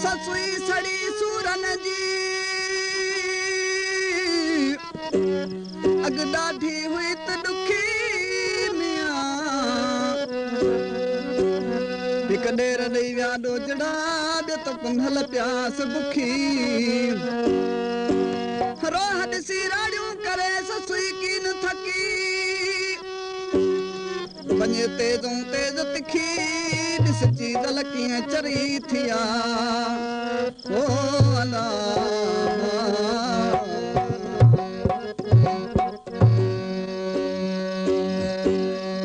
ससुई सड़ी सूरन जी अग ॾाढी हुई त ॾुखी मियां हिकु ॾेर ॾेई विया ॾोजड़ा ॿियो त पुंधल प्यास बुखी रोह ॾिसी राड़ियूं करे ससुई कीन थकी वञे तेज़ूं तेज़ तिखी ॾिस चीज़ल कीअं चरी थी आहे ओ अला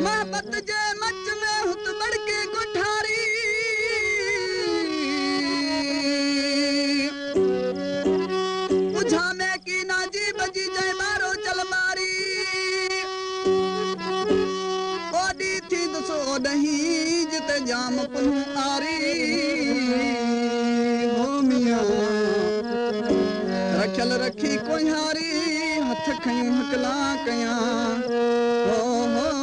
मोहब्बत जे मच में हुत बड़के गुठारी बुझा में की नाजी बजी जय बारो चल मारी ओडी थी दसो नहीं जिते जाम पुनू आरी हो मियां रखियल रखी कोई हारी हथ खयूं हकला कयां हो